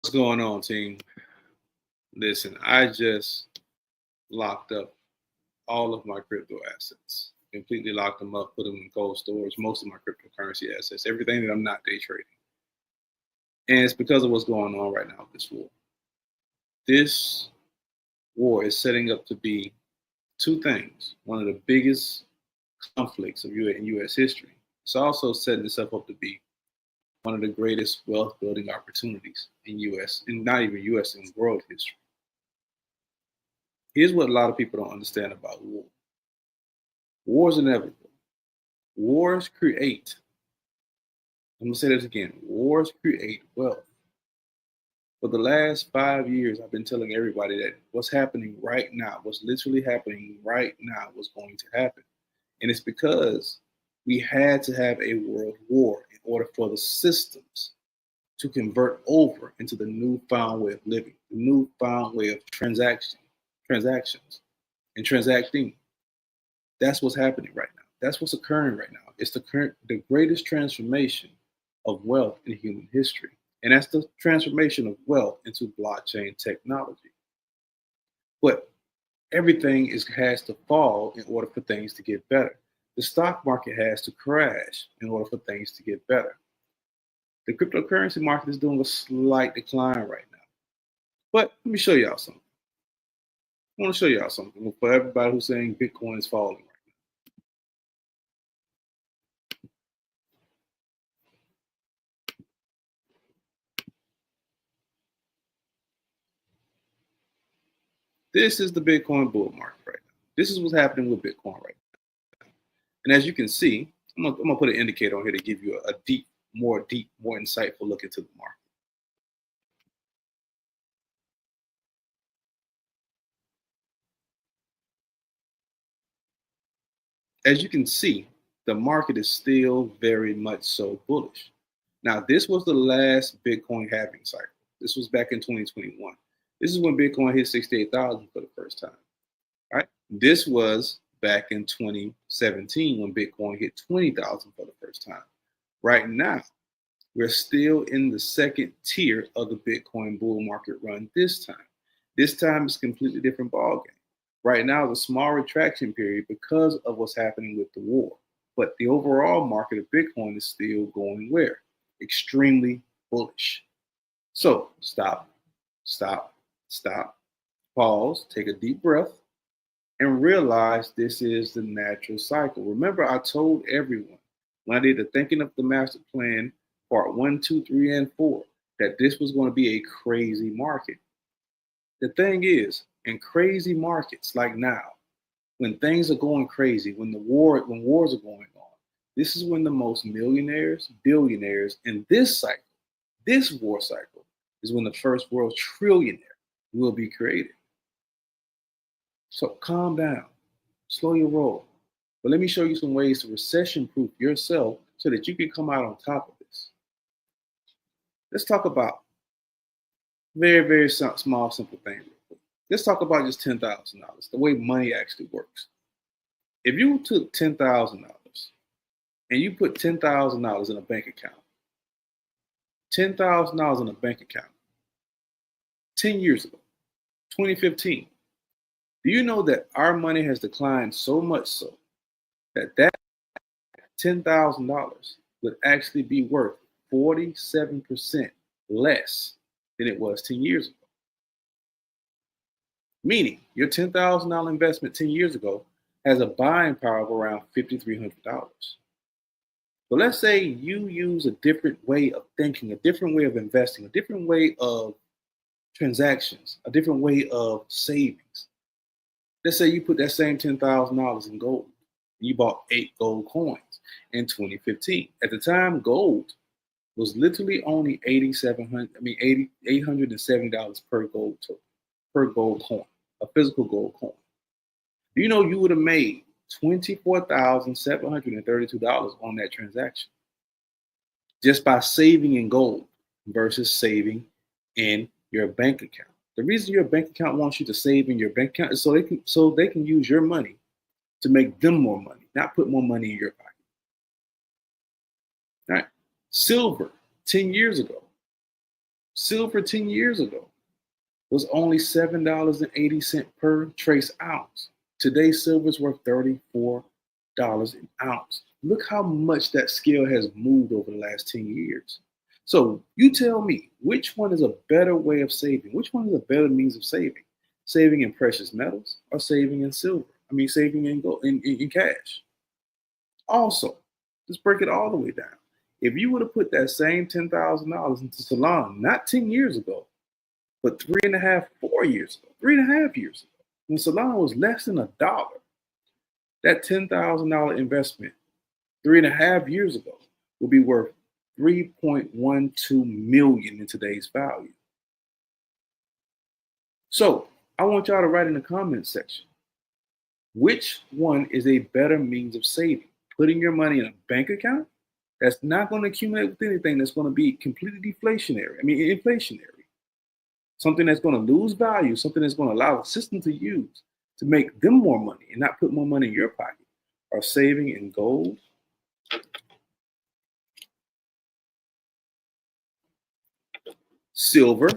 going on, team? Listen, I just locked up all of my crypto assets. Completely locked them up, put them in cold storage, most of my cryptocurrency assets, everything that I'm not day trading. And it's because of what's going on right now with this war. This war is setting up to be two things. One of the biggest conflicts of U.S. history. It's also setting itself up to be one of the greatest wealth building opportunities in U.S. and not even U.S. in world history. Here's what a lot of people don't understand about war. War is inevitable. Wars create, I'm going to say this again, wars create wealth. For the last 5 years, I've been telling everybody that what's happening right now, what's literally happening right now was going to happen. And it's because we had to have a world war in order for the systems to convert over into the newfound way of living, the newfound way of transactions, and transacting. That's what's happening right now. That's what's occurring right now. It's the greatest transformation of wealth in human history. And that's the transformation of wealth into blockchain technology. But everything has to fall in order for things to get better. The stock market has to crash in order for things to get better. The cryptocurrency market is doing a slight decline right now. But let me show y'all something. I want to show y'all something for everybody who's saying Bitcoin is falling right now. This is the Bitcoin bull market right now. This is what's happening with Bitcoin right now. And as you can see, I'm gonna put an indicator on here to give you a more insightful look into the market. As you can see, the market is still very much so bullish. Now, this was the last Bitcoin halving cycle. This was back in 2021. This is when Bitcoin hit 68,000 for the first time. All right. This was back in 2017 when Bitcoin hit 20,000 for the first time. Right now, we're still in the second tier of the Bitcoin bull market run this time. This time it's a completely different ballgame. Right now, it's a small retraction period because of what's happening with the war. But the overall market of Bitcoin is still going where? Extremely bullish. So stop, pause, take a deep breath, and realize this is the natural cycle. Remember, I told everyone when I did the Thinking of the Master Plan, part 1, 2, 3, and 4, that this was going to be a crazy market. The thing is, in crazy markets like now, when things are going crazy, when wars are going on, this is when the most millionaires, billionaires in this cycle, this war cycle, is when the first world trillionaire will be created. So calm down, slow your roll. But let me show you some ways to recession-proof yourself so that you can come out on top of this. Let's talk about very, very small, simple things. Let's talk about just $10,000, the way money actually works. If you took $10,000 and you put $10,000 in a bank account, $10,000 in a bank account 10 years ago, 2015, do you know that our money has declined so much so that $10,000 would actually be worth 47% less than it was 10 years ago? Meaning your $10,000 investment 10 years ago has a buying power of around $5,300. But let's say you use a different way of thinking, a different way of investing, a different way of transactions, a different way of savings. Let's say you put that same $10,000 in gold. You bought 8 gold coins in 2015. At the time, gold was literally only $870 per gold coin, a physical gold coin. Do you know you would have made $24,732 on that transaction just by saving in gold versus saving in your bank account? The reason your bank account wants you to save in your bank account is so they can use your money to make them more money, not put more money in your pocket. All right. Silver 10 years ago Silver 10 years ago was only $7.80 per trace ounce. Today, silver is worth $34 an ounce. Look how much that scale has moved over the last 10 years. So you tell me, which one is a better way of saving? Which one is a better means of saving? Saving in precious metals or saving in silver? I mean, saving in gold, in cash. Also, let's break it all the way down. If you would have put that same $10,000 into Solana, not 10 years ago, but 3.5 years ago, 3.5 years ago, when Solana was less than $1, that $10,000 investment 3.5 years ago will be worth 3.12 million in today's value. So I want y'all to write in the comments section, which one is a better means of saving? Putting your money in a bank account that's not going to accumulate with anything, that's going to be completely inflationary. Something that's going to lose value, something that's going to allow the system to use to make them more money and not put more money in your pocket, or saving in gold, silver,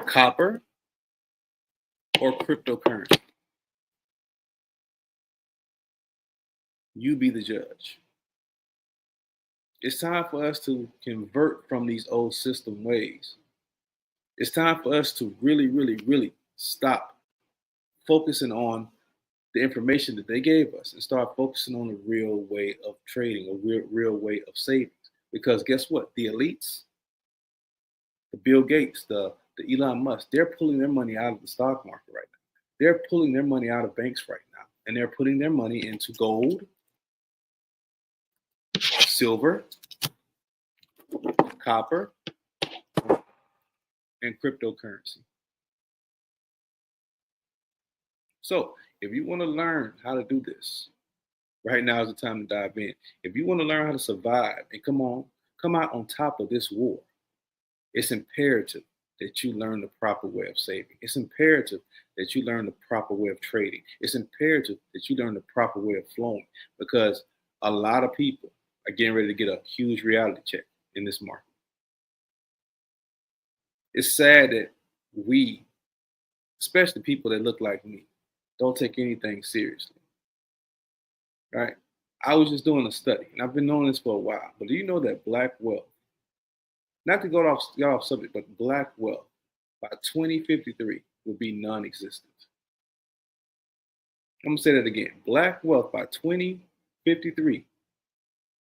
copper, or cryptocurrency. You be the judge. It's time for us to convert from these old system ways. It's time for us to really, really, really stop focusing on the information that they gave us and start focusing on the real way of trading, a real way of savings. Because guess what? The elites, the Bill Gates, the Elon Musk, they're pulling their money out of the stock market right now. They're pulling their money out of banks right now, and they're putting their money into gold, silver, copper, and cryptocurrency. So if you want to learn how to do this, right now is the time to dive in. If you want to learn how to survive and come out on top of this war, it's imperative that you learn the proper way of saving. It's imperative that you learn the proper way of trading. It's imperative that you learn the proper way of flowing, because a lot of people are getting ready to get a huge reality check in this market. It's sad that we, especially people that look like me, don't take anything seriously. Right? I was just doing a study, and I've been knowing this for a while. But do you know that black wealth, not to go off subject, but black wealth by 2053 will be non-existent? I'm gonna say that again. Black wealth by 2053,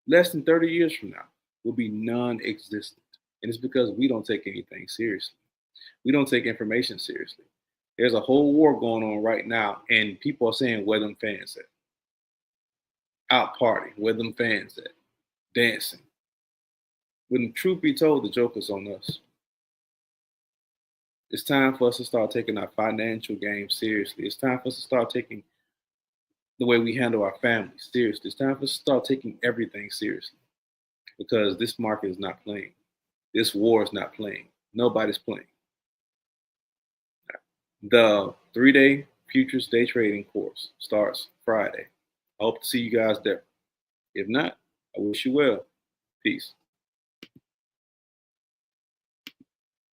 less than 30 years from now, will be non-existent. And it's because we don't take anything seriously. We don't take information seriously. There's a whole war going on right now, and people are saying, where them fans at? Out partying, where them fans at? Dancing. When the truth be told, the joke is on us. It's time for us to start taking our financial game seriously. It's time for us to start taking the way we handle our families seriously. It's time for us to start taking everything seriously, because this market is not playing. This war is not playing. Nobody's playing. The 3-day futures day trading course starts Friday. I hope to see you guys there. If not, I wish you well. Peace.